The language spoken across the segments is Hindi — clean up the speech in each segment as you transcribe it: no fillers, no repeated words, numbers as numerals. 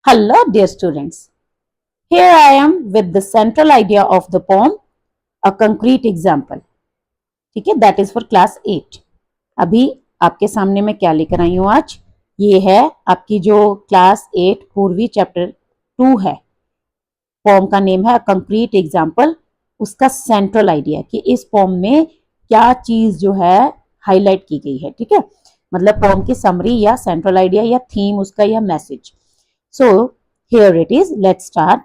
Hello, dear students. Here I am with the central idea of the poem, a concrete example. ठीक है, that is for class 8. अभी आपके सामने मैं क्या लेकर आई हूँ आज? ये है आपकी जो क्लास 8 पूर्वी चैप्टर 2 है. पोम का नेम है कंक्रीट एग्जाम्पल. उसका सेंट्रल आइडिया कि इस पोम में क्या चीज जो है हाईलाइट की गई है. ठीक है, मतलब पोम की समरी या सेंट्रल आइडिया या थीम उसका या message. So here it is. Let's start.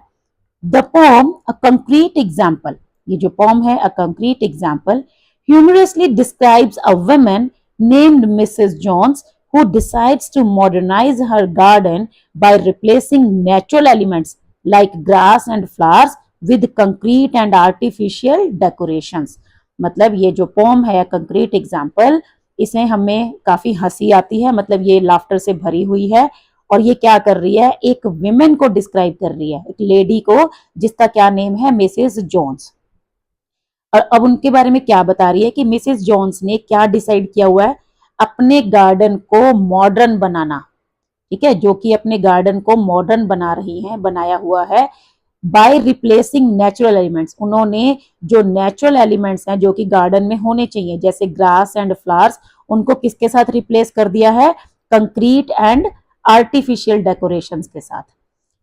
The poem, a concrete example. ये जो poem है, a concrete example, humorously describes a woman named Mrs. Jones who decides to modernize her garden by replacing natural elements like grass and flowers with concrete and artificial decorations. मतलब ये जो poem है, concrete example, इसे हमें काफी हंसी आती है. मतलब ये लाफ्टर से भरी हुई है. और ये क्या कर रही है, एक विमेन को डिस्क्राइब कर रही है, एक लेडी को जिसका क्या नेम है, मिसेस जोन्स. और अब उनके बारे में क्या बता रही है कि मिसेस जोन्स ने क्या डिसाइड किया हुआ है, अपने गार्डन को मॉडर्न बनाना. ठीक है, जो कि अपने गार्डन को मॉडर्न बना रही हैं, बनाया हुआ है बाय रिप्लेसिंग नेचुरल एलिमेंट्स. उन्होंने जो नेचुरल एलिमेंट्स हैं जो कि गार्डन में होने चाहिए, जैसे ग्रास एंड फ्लावर्स, उनको किसके साथ रिप्लेस कर दिया है, कंक्रीट एंड आर्टिफिशियल डेकोरेशंस के साथ.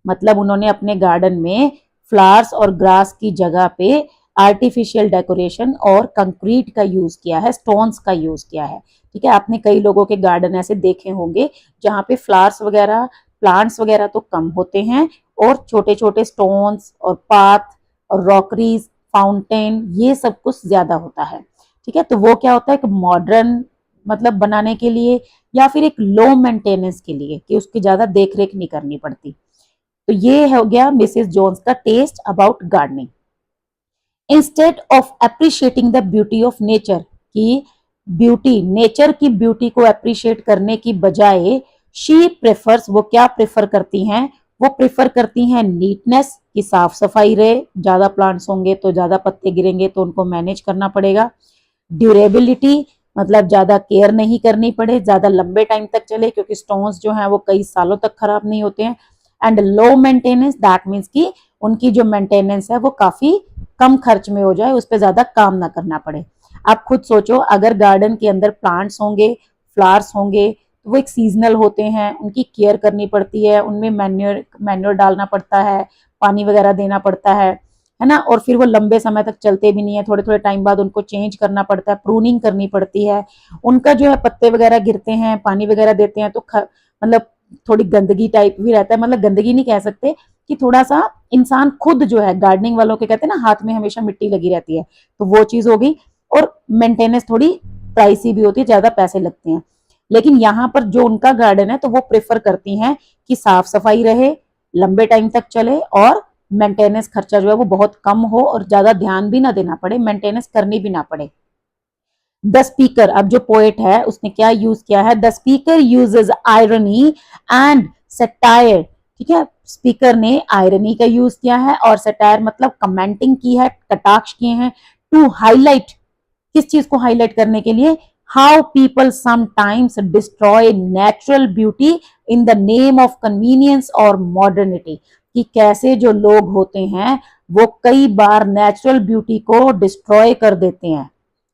मतलब उन्होंने अपने गार्डन में फ्लावर्स और ग्रास की जगह पे आर्टिफिशियल डेकोरेशन और कंक्रीट का यूज किया है, स्टोन्स का यूज किया है. ठीक है, आपने कई लोगों के गार्डन ऐसे देखे होंगे जहां पे फ्लावर्स वगैरह, प्लांट्स वगैरह तो कम होते हैं और छोटे छोटे स्टोन्स और पाथ और रॉकरीज, फाउंटेन, ये सब कुछ ज्यादा होता है. ठीक है, तो वो क्या होता है, एक मॉडर्न मतलब बनाने के लिए या फिर एक लो मेंटेनेंस के लिए कि उसकी ज्यादा देख रेख नहीं करनी पड़ती. तो ये हो गया मिसेस जोन्स का taste about gardening. Instead of appreciating the beauty of nature, की ब्यूटी, नेचर की ब्यूटी को अप्रिशिएट करने की बजाय शी प्रेफर्स, वो क्या प्रेफर करती हैं, वो प्रेफर करती हैं नीटनेस, की साफ सफाई रहे. ज्यादा प्लांट्स होंगे तो ज्यादा पत्ते गिरेंगे तो उनको मैनेज करना पड़ेगा. ड्यूरेबिलिटी, मतलब ज्यादा केयर नहीं करनी पड़े, ज्यादा लंबे टाइम तक चले क्योंकि स्टोन्स जो हैं वो कई सालों तक खराब नहीं होते हैं. And low maintenance, that means कि उनकी जो मेंटेनेंस है वो काफी कम खर्च में हो जाए, उस पर ज्यादा काम ना करना पड़े. आप खुद सोचो, अगर गार्डन के अंदर प्लांट्स होंगे, फ्लावर्स होंगे, तो वो एक सीजनल होते हैं, उनकी केयर करनी पड़ती है, उनमें मैन्योर डालना पड़ता है, पानी वगैरह देना पड़ता है ना. और फिर वो लंबे समय तक चलते भी नहीं है, थोड़े थोड़े टाइम बाद उनको चेंज करना पड़ता है, प्रूनिंग करनी पड़ती है. उनका जो है पत्ते वगैरह गिरते हैं, पानी वगैरह देते हैं तो मतलब थोड़ी गंदगी टाइप भी रहता है. मतलब गंदगी नहीं कह सकते, कि थोड़ा सा इंसान खुद जो है, गार्डनिंग वालों के कहते हैं ना, हाथ में हमेशा मिट्टी लगी रहती है, तो वो चीज होगी. और मेंटेनेंस थोड़ी प्राइसी भी होती है, ज्यादा पैसे लगते हैं. लेकिन यहाँ पर जो उनका गार्डन है तो वो प्रेफर करती हैं कि साफ सफाई रहे, लंबे टाइम तक चले और मेंटेनेंस खर्चा जो है वो बहुत कम हो और ज्यादा ध्यान भी ना देना पड़े, मेंटेनेंस करनी भी ना पड़े. द स्पीकर, अब जो पोएट है उसने क्या यूज किया है, the speaker uses irony and satire. ठीक है, स्पीकर ने आयरनी का यूज किया है और सटायर मतलब कमेंटिंग की है, कटाक्ष किए हैं. टू हाईलाइट, किस चीज को हाईलाइट करने के लिए, how people sometimes destroy natural beauty in the name of convenience और मॉडर्निटी. कि कैसे जो लोग होते हैं वो कई बार नेचुरल ब्यूटी को डिस्ट्रॉय कर देते हैं.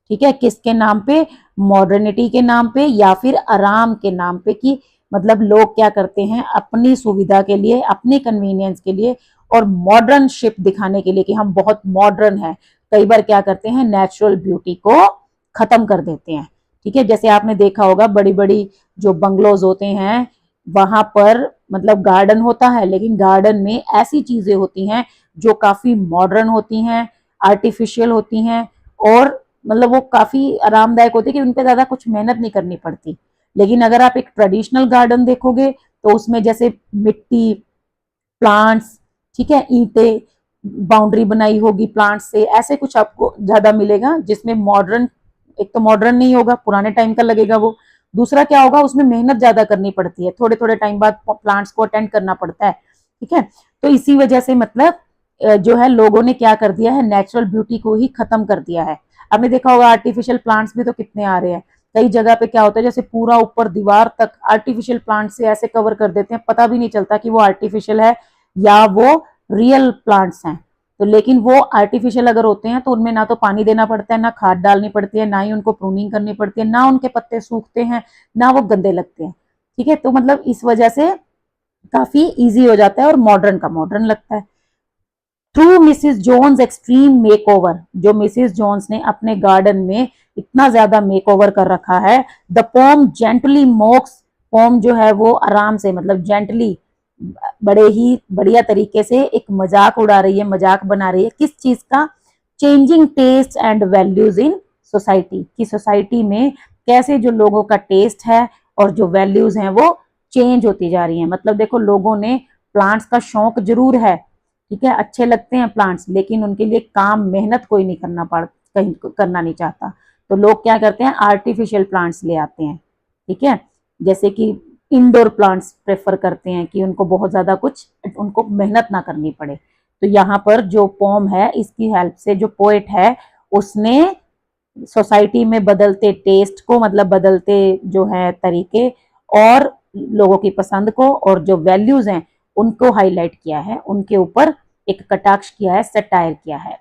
ठीक है, किसके नाम पे, मॉडर्निटी के नाम पे या फिर आराम के नाम पे. कि मतलब लोग क्या करते हैं, अपनी सुविधा के लिए, अपनी कन्वीनियंस के लिए और मॉडर्न शिप दिखाने के लिए कि हम बहुत मॉडर्न हैं, कई बार क्या करते हैं, नेचुरल ब्यूटी को खत्म कर देते हैं. ठीक है, जैसे आपने देखा होगा बड़ी बड़ी जो बंगलोज होते हैं वहां पर मतलब गार्डन होता है, लेकिन गार्डन में ऐसी चीजें होती हैं जो काफी मॉडर्न होती हैं, आर्टिफिशियल होती हैं और मतलब वो काफी आरामदायक होती है कि उन पे ज्यादा कुछ मेहनत नहीं करनी पड़ती. लेकिन अगर आप एक ट्रेडिशनल गार्डन देखोगे तो उसमें जैसे मिट्टी, प्लांट्स, ठीक है, ईंटें, बाउंड्री बनाई होगी प्लांट्स से, ऐसे कुछ आपको ज्यादा मिलेगा जिसमें मॉडर्न, एक तो मॉडर्न नहीं होगा, पुराने टाइम का लगेगा वो. दूसरा क्या होगा, उसमें मेहनत ज्यादा करनी पड़ती है, थोड़े थोड़े टाइम बाद प्लांट्स को अटेंड करना पड़ता है. ठीक है, तो इसी वजह से मतलब जो है लोगों ने क्या कर दिया है, नेचुरल ब्यूटी को ही खत्म कर दिया है. आपने देखा होगा आर्टिफिशियल प्लांट्स भी तो कितने आ रहे हैं, कई जगह पे क्या होता है, जैसे पूरा ऊपर दीवार तक आर्टिफिशियल प्लांट से ऐसे कवर कर देते हैं, पता भी नहीं चलता कि वो आर्टिफिशियल है या वो रियल प्लांट्स हैं। तो लेकिन वो आर्टिफिशियल अगर होते हैं तो उनमें ना तो पानी देना पड़ता है, ना खाद डालनी पड़ती है, ना ही उनको प्रूनिंग करनी पड़ती है, ना उनके पत्ते सूखते हैं, ना वो गंदे लगते हैं। ठीक है, तो मतलब इस वजह से काफी इजी हो जाता है और मॉडर्न का मॉडर्न लगता है। Through Mrs Jones extreme makeover, जो मिसिस जोन्स ने अपने गार्डन में इतना ज्यादा मेकओवर कर रखा है, the poem gently mocks, poem जो है वो आराम से मतलब जेंटली बड़े ही बढ़िया तरीके से एक मजाक उड़ा रही है, मजाक बना रही है किस चीज का, changing taste and values in society, की सोसाइटी में कैसे जो लोगों का टेस्ट है और जो वैल्यूज हैं वो चेंज होती जा रही हैं। मतलब देखो, लोगों ने प्लांट्स का शौक जरूर है, ठीक है, अच्छे लगते हैं प्लांट्स, लेकिन उनके लिए काम मेहनत कोई नहीं कहीं करना नहीं चाहता। तो लोग क्या करते हैं, आर्टिफिशियल प्लांट्स ले आते हैं। ठीक है, जैसे कि इंडोर प्लांट्स प्रेफर करते हैं कि उनको बहुत ज्यादा कुछ उनको मेहनत ना करनी पड़े। तो यहाँ पर जो पोम है, इसकी हेल्प से जो पोएट है उसने सोसाइटी में बदलते टेस्ट को, मतलब बदलते जो है तरीके और लोगों की पसंद को और जो वैल्यूज हैं उनको हाईलाइट किया है, उनके ऊपर एक कटाक्ष किया है, सटायर किया है।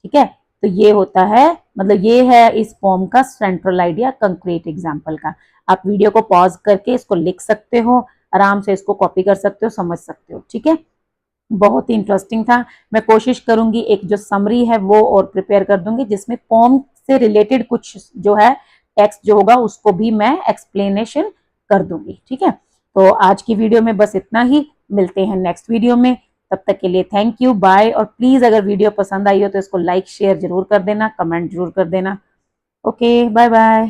ठीक है, तो ये होता है, मतलब ये है इस पोम का सेंट्रल आइडिया कंक्रीट एग्जाम्पल का। आप वीडियो को पॉज करके इसको लिख सकते हो, आराम से इसको कॉपी कर सकते हो, समझ सकते हो। ठीक है, बहुत ही इंटरेस्टिंग था। मैं कोशिश करूंगी एक जो समरी है वो और प्रिपेयर कर दूंगी, जिसमें पोम से रिलेटेड कुछ जो है टेक्स्ट जो होगा उसको भी मैं एक्सप्लेनेशन कर दूंगी। ठीक है, तो आज की वीडियो में बस इतना ही, मिलते हैं नेक्स्ट वीडियो में। तब तक के लिए थैंक यू, बाय। और प्लीज अगर वीडियो पसंद आई हो तो इसको लाइक शेयर जरूर कर देना, कमेंट जरूर कर देना। Okay, bye bye.